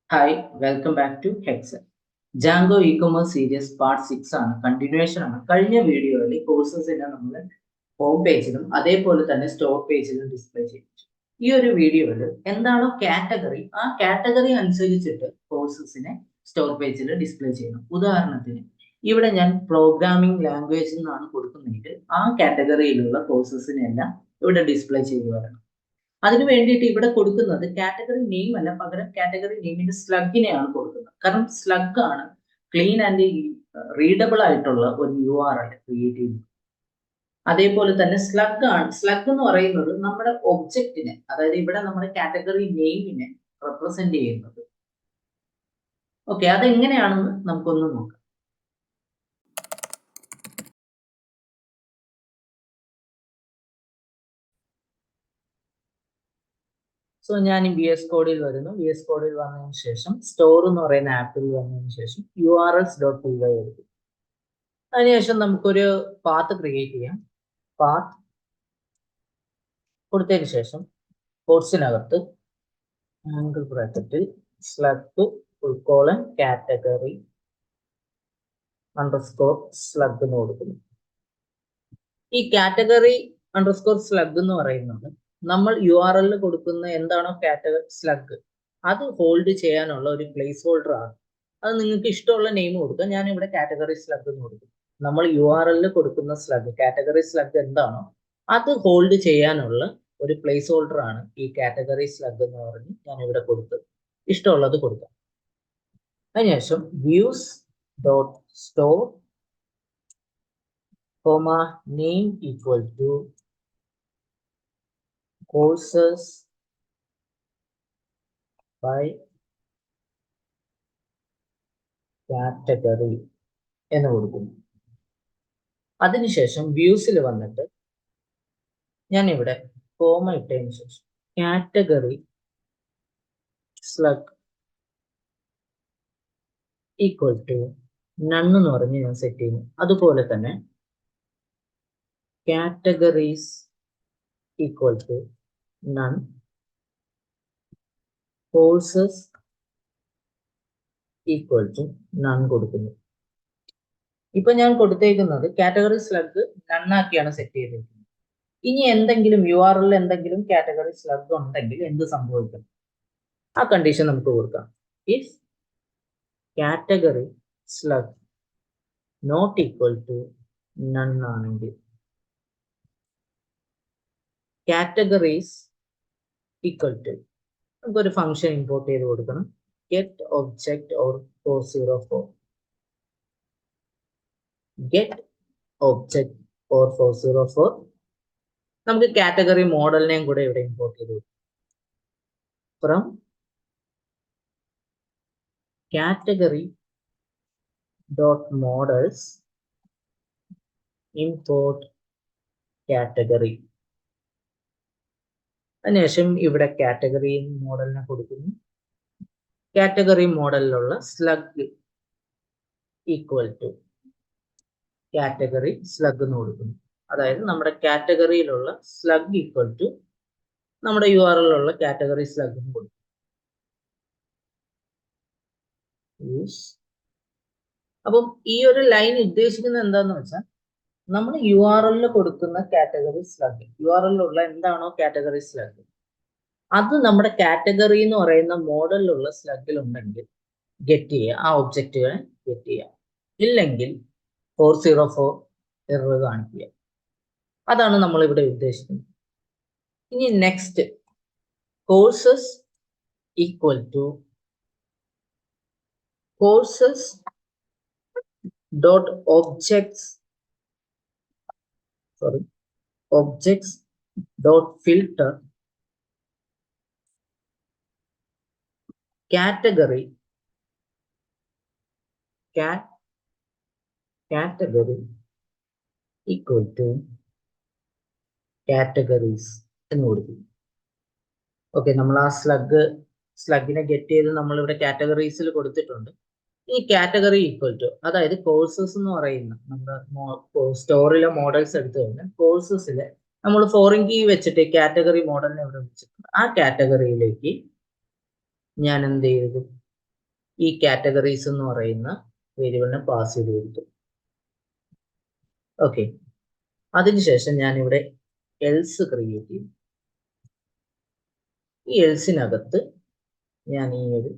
Hi, welcome back to Hexcent. Django e-commerce series part 6 ആണ് continuation ആണ്. കഴിഞ്ഞ വീഡിയോയിൽ കോഴ്സസിനെ നമ്മൾ ഹോം പേജിലും അതേപോലെ തന്നെ സ്റ്റോർ പേജിലും ഡിസ്പ്ലേ ചെയ്തു. ഈ ഒരു വീഡിയോയിൽ എന്താണോ കാറ്റഗറി ആ കാറ്റഗറി അനുസരിച്ചിട്ട് കോഴ്സസിനെ സ്റ്റോർ പേജിൽ ഡിസ്പ്ലേ ചെയ്യണം. ഉദാഹരണത്തിന് ഇവിടെ ഞാൻ പ്രോഗ്രാമിംഗ് ലാംഗ്വേജ് എന്നാണ് കൊടുക്കുന്നതെങ്കിൽ ആ കാറ്റഗറിയിലുള്ള കോഴ്സസിനെല്ലാം ഇവിടെ ഡിസ്പ്ലേ ചെയ്തു വരണം. അതിന് വേണ്ടിയിട്ട് ഇവിടെ കൊടുക്കുന്നത് കാറ്റഗറി നെയിം അല്ല, പകരം കാറ്റഗറി നെയിമിന്റെ സ്ലഗിനെയാണ് കൊടുക്കുന്നത്. കാരണം സ്ലഗ് ആണ് ക്ലീൻ ആൻഡ് റീഡബിൾ ആയിട്ടുള്ള ഒരു URL ക്രിയേറ്റ് ചെയ്യുന്നത്. അതേപോലെ തന്നെ സ്ലഗ് എന്ന് പറയുന്നത് നമ്മുടെ ഒബ്ജക്റ്റിനെ, അതായത് ഇവിടെ നമ്മുടെ കാറ്റഗറി നെയിമിനെ റെപ്രസെന്റ് ചെയ്യുന്നത്. ഓക്കെ, അതെങ്ങനെയാണെന്ന് നമുക്കൊന്ന് നോക്കാം. സോ ഞാൻ ഈ VS കോഡിൽ വരുന്നു. VS കോഡിൽ വന്നതിന് ശേഷം സ്റ്റോർ എന്ന് പറയുന്ന ആപ്പിൽ വന്നതിന് ശേഷം urls.py എടുക്കും. അതിനുശേഷം നമുക്കൊരു പാത്ത് ക്രിയേറ്റ് ചെയ്യാം. പാത്ത് കൊടുത്തതിന് ശേഷം കോഴ്സിനകത്ത് ആംഗിൾ ബ്രാക്കറ്റിൽ സ്ലഗ് ഉൾക്കോളൻ കാറ്റഗറി അണ്ടർസ്കോർ സ്ലഗ് എന്ന് കൊടുക്കുന്നു. ഈ കാറ്റഗറി അണ്ടർസ്കോർ സ്ലഗ് എന്ന് പറയുന്നത് നമ്മൾ URL കൊടുക്കുന്ന എന്താണോ കാറ്റഗറി സ്ലഗ് അത് ഹോൾഡ് ചെയ്യാനുള്ള ഒരു പ്ലേസ് ഹോൾഡർ ആണ്. അത് നിങ്ങൾക്ക് ഇഷ്ടമുള്ള നെയിം കൊടുക്കുക. ഞാൻ ഇവിടെ കാറ്റഗറി സ്ലഗ് എന്ന് കൊടുക്കും. നമ്മൾ URL കൊടുക്കുന്ന സ്ലഗ് കാറ്റഗറി സ്ലഗ് എന്താണോ അത് ഹോൾഡ് ചെയ്യാനുള്ള ഒരു പ്ലേസ് ഹോൾഡർ ആണ് ഈ കാറ്റഗറി സ്ലഗ് എന്ന് പറഞ്ഞ് ഞാൻ ഇവിടെ കൊടുത്തത്. ഇഷ്ടമുള്ളത് കൊടുക്കാം. അതിനുശേഷം views dot store name equal to courses by category എന്ന് കൊടുക്കുന്നു. അതിനുശേഷം വ്യൂസിൽ വന്നിട്ട് ഞാൻ ഇവിടെ കോമ ഇട്ടതിന് ശേഷം category slug equal to none എന്ന് പറഞ്ഞ് ഞാൻ സെറ്റ് ചെയ്യുന്നു. അതുപോലെ തന്നെ categories equal to none, courses equal to none കൊടുക്കുന്നു. ഇപ്പൊ ഞാൻ കൊടുത്തേക്കുന്നത് കാറ്റഗറി സ്ലഗ് നണ്ണാക്കിയാണ് സെറ്റ് ചെയ്തിരിക്കുന്നത്. ഇനി എന്തെങ്കിലും URL എന്തെങ്കിലും കാറ്റഗറി സ്ലഗ് ഉണ്ടെങ്കിൽ എന്ത് സംഭവിക്കും? ആ കണ്ടീഷൻ നമുക്ക് കൊടുക്കാം. If category slug not equal to none ആണെങ്കിൽ കാറ്റഗറീസ് ഈക്വൽ ടു നമുക്കൊരു ഫംഗ്ഷൻ ഇമ്പോർട്ട് ചെയ്ത് കൊടുക്കണം. Get object or 404 get object or 404 നമുക്ക് കാറ്റഗറി മോഡലിനെയും കൂടെ ഇവിടെ ഇമ്പോർട്ട് ചെയ്ത് കൊടുക്കും. From category dot models import category. അതിനുശേഷം ഇവിടെ കാറ്റഗറി മോഡലിനെ കൊടുക്കുന്നു. കാറ്റഗറി മോഡലിലുള്ള slug equal to category slug എന്ന് കൊടുക്കുന്നു. അതായത് നമ്മുടെ കാറ്റഗറിയിലുള്ള സ്ലഗ് ഈക്വൽ ടു നമ്മുടെ URL ഉള്ള കാറ്റഗറി സ്ലഗ് കൊടുക്കും. അപ്പം ഈ ഒരു ലൈൻ ഉദ്ദേശിക്കുന്നത് എന്താന്ന് വെച്ചാൽ നമ്മൾ URL കൊടുക്കുന്ന കാറ്റഗറി സ്ലഗ്, URL ഉള്ള എന്താണോ കാറ്റഗറി സ്ലഗ് അത് നമ്മുടെ കാറ്റഗറി എന്ന് പറയുന്ന മോഡലിലുള്ള സ്ലഗിൽ ഉണ്ടെങ്കിൽ ഗെറ്റ് ചെയ്യുക, ആ ഒബ്ജക്റ്റുകളെ ഗെറ്റ് ചെയ്യുക. ഇല്ലെങ്കിൽ 404 എറർ കാണിക്കുക. അതാണ് നമ്മൾ ഇവിടെ ഉദ്ദേശിക്കുന്നത്. ഇനി next courses equal to courses dot objects dot filter category equal to categories എന്ന് കൊടുക്കും. ഓക്കെ, നമ്മൾ ആ സ്ലഗിനെ ഗെറ്റ് ചെയ്ത് നമ്മളിവിടെ കാറ്റഗറീസിൽ കൊടുത്തിട്ടുണ്ട്. ഈ കാറ്റഗറി ഈക്വൽ ടു, അതായത് കോഴ്സസ് എന്ന് പറയുന്ന നമ്മുടെ സ്റ്റോറിലെ മോഡൽസ് എടുത്തു കഴിഞ്ഞാൽ കോഴ്സസിലെ നമ്മൾ ഫോറിൻ കീ വെച്ചിട്ട് കാറ്റഗറി മോഡലിനെ ഇവിടെ വെച്ചിട്ടുണ്ട്. ആ കാറ്റഗറിയിലേക്ക് ഞാൻ എന്ത് ചെയ്തു, ഈ കാറ്റഗറീസ് എന്ന് പറയുന്ന വേരിയബിളിനെ പാസ് ചെയ്ത് കൊടുത്തു. ഓക്കെ, അതിനുശേഷം ഞാനിവിടെ എൽസ് ക്രിയേറ്റ് ചെയ്യും. ഈ എൽസിനകത്ത് ഞാൻ ഈ ഒരു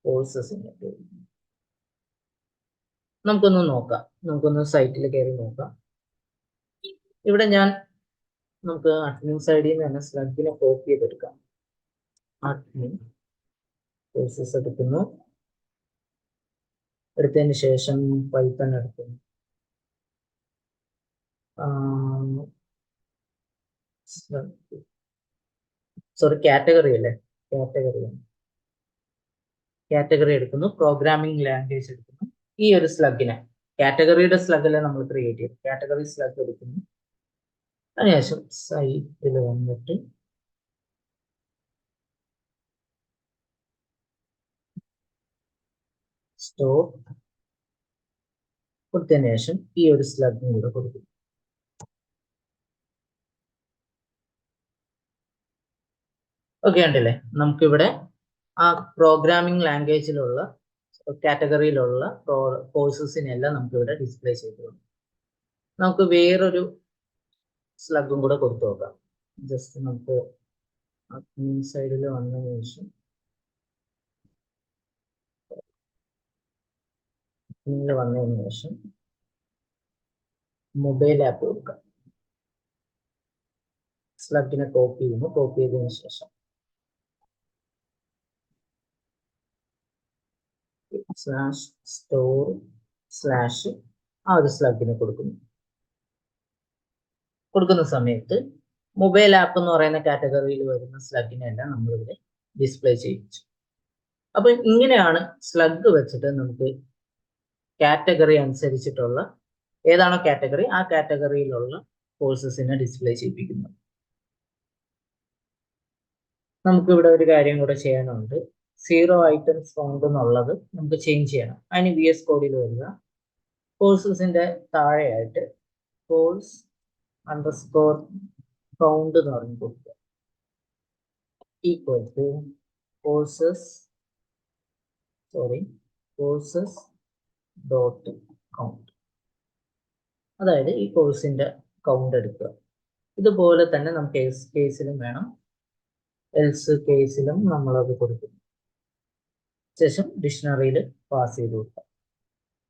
കോഴ്സസിനെ നമുക്കൊന്ന് നോക്കാം, നമുക്കൊന്ന് സൈറ്റിൽ കയറി നോക്കാം. ഇവിടെ നമുക്ക് അഡ്മിൻ സൈഡിൽ നിന്ന് തന്നെ സ്ലഗിനെ കോപ്പി ചെയ്തെടുക്കാം. അഡ്മിൻ കോഴ്സസ് എടുക്കുന്നു, എടുത്തതിന് ശേഷം പൈത്തൺ എടുക്കുന്നു. സോറി, കാറ്റഗറി അല്ലേ, കാറ്റഗറി എടുക്കുന്നു, പ്രോഗ്രാമിംഗ് ലാംഗ്വേജ് എടുക്കുന്നു. ഈ ഒരു സ്ലഗിനെ, കാറ്റഗറിയുടെ സ്ലഗല്ലേ നമ്മൾ ക്രിയേറ്റ് ചെയ്തു, കാറ്റഗറി സ്ലഗ് എടുക്കുന്നു. അതിനുശേഷം സൈറ്റിൽ വന്നിട്ട് സ്റ്റോർ കൊടുത്തതിന് ശേഷം ഈ ഒരു സ്ലഗും കൂടെ കൊടുക്കും. ഓക്കെ, ഉണ്ടല്ലേ, നമുക്കിവിടെ ആ പ്രോഗ്രാമിംഗ് ലാംഗ്വേജിലുള്ള കാറ്റഗറിയിലുള്ള കോഴ്സസിനെല്ലാം നമുക്കിവിടെ ഡിസ്പ്ലേ ചെയ്തിട്ടുണ്ട്. നമുക്ക് വേറൊരു സ്ലഗും കൂടെ കൊടുത്തു നോക്കാം. ജസ്റ്റ് നമുക്ക് അഡ്മിൻ സൈഡിൽ വന്നതിന് ശേഷം മൊബൈൽ ആപ്പ് കൊടുക്കാം. സ്ലഗിനെ കോപ്പി ചെയ്യുന്നു, കോപ്പി ചെയ്തതിനു ശേഷം /store/ ആ ഒരു സ്ലഗിനെ കൊടുക്കുന്ന സമയത്ത് മൊബൈൽ ആപ്പ് എന്ന് പറയുന്ന കാറ്റഗറിയിൽ വരുന്ന സ്ലഗിനെ എല്ലാം നമ്മളിവിടെ ഡിസ്പ്ലേ ചെയ്യിച്ചു. അപ്പൊ ഇങ്ങനെയാണ് സ്ലഗ് വെച്ചിട്ട് നമുക്ക് കാറ്റഗറി അനുസരിച്ചിട്ടുള്ള ഏതാണോ കാറ്റഗറി ആ കാറ്റഗറിയിലുള്ള കോഴ്സസിനെ ഡിസ്പ്ലേ ചെയ്യിപ്പിക്കുന്നത്. നമുക്കിവിടെ ഒരു കാര്യം കൂടെ ചെയ്യാനുണ്ട്. 0 items found എന്നുള്ളത് നമുക്ക് ചേഞ്ച് ചെയ്യണം. അതിന് VS കോഡിൽ വരിക, കോഴ്സസിന്റെ താഴെയായിട്ട് കോഴ്സ് _ കൗണ്ട് എന്ന് പറഞ്ഞു കൊടുക്കുക, equal to courses dot count. അതായത് ഈ കോഴ്സിന്റെ കൗണ്ട് എടുക്കുക. ഇതുപോലെ തന്നെ നമുക്ക് എൽസ് കേസിലും വേണം, എൽസ് കേസിലും നമ്മളത് കൊടുക്കുന്നു. ശേഷം ഡിക്ഷണറിയിൽ പാസ് ചെയ്ത് കൊടുക്കാം.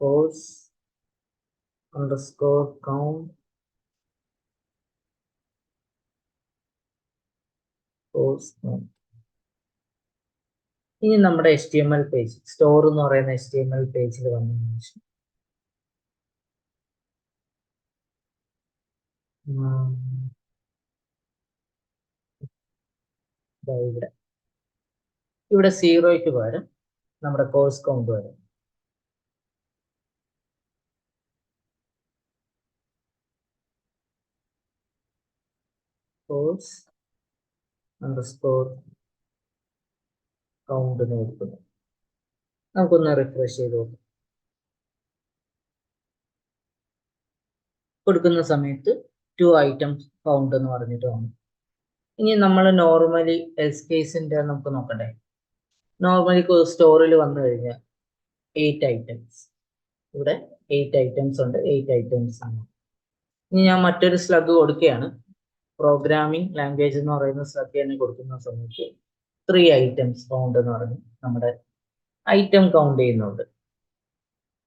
Course _ count course count. ഇനി നമ്മുടെ HTML പേജ്, സ്റ്റോർ എന്ന് പറയുന്ന HTML പേജിൽ വന്നതിന് ശേഷം ഇവിടെ 0യ്ക്ക് പകരം നമ്മുടെ കോഴ്സ് കൗണ്ട് വരും. കോഴ്സ് _ കൗണ്ട് എന്ന് കൊടുക്കുന്നു. നമുക്കൊന്ന് റിഫ്രഷ് ചെയ്ത് നോക്കാം. കൊടുക്കുന്ന സമയത്ത് 2 items കൗണ്ട് എന്ന് പറഞ്ഞിട്ട് വന്നു. ഇനി നമ്മൾ നോർമലി എൽസ് കേസിന്റെ നമുക്ക് നോക്കണ്ടേ. നോർമലി സ്റ്റോറിൽ വന്നു കഴിഞ്ഞാൽ 8 items, ഇവിടെ 8 items ഉണ്ട്, 8 items ആണ്. ഇനി ഞാൻ മറ്റൊരു സ്ലഗ് കൊടുക്കുകയാണ്, പ്രോഗ്രാമിംഗ് ലാംഗ്വേജ് എന്ന് പറയുന്ന സ്ലഗ് തന്നെ കൊടുക്കുന്ന സമയത്ത് 3 items കൗണ്ട് എന്ന് പറഞ്ഞ് നമ്മുടെ ഐറ്റം കൗണ്ട് ചെയ്യുന്നുണ്ട്.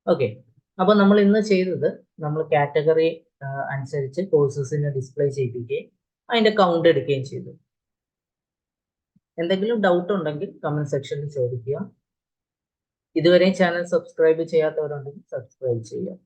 ഓക്കെ, അപ്പൊ നമ്മൾ ഇന്ന് ചെയ്തത്, നമ്മൾ കാറ്റഗറി അനുസരിച്ച് കോഴ്സസിനെ ഡിസ്പ്ലേ ചെയ്യിപ്പിക്കുകയും അതിന്റെ കൗണ്ട് എടുക്കുകയും ചെയ്തു. എന്തെങ്കിലും ഡൗട്ട് ഉണ്ടെങ്കിൽ കമന്റ് സെക്ഷനിൽ ചോദിക്കുക. ഇതുവരെയും ചാനൽ സബ്സ്ക്രൈബ് ചെയ്യാത്തവരുണ്ടെങ്കിൽ സബ്സ്ക്രൈബ് ചെയ്യുക.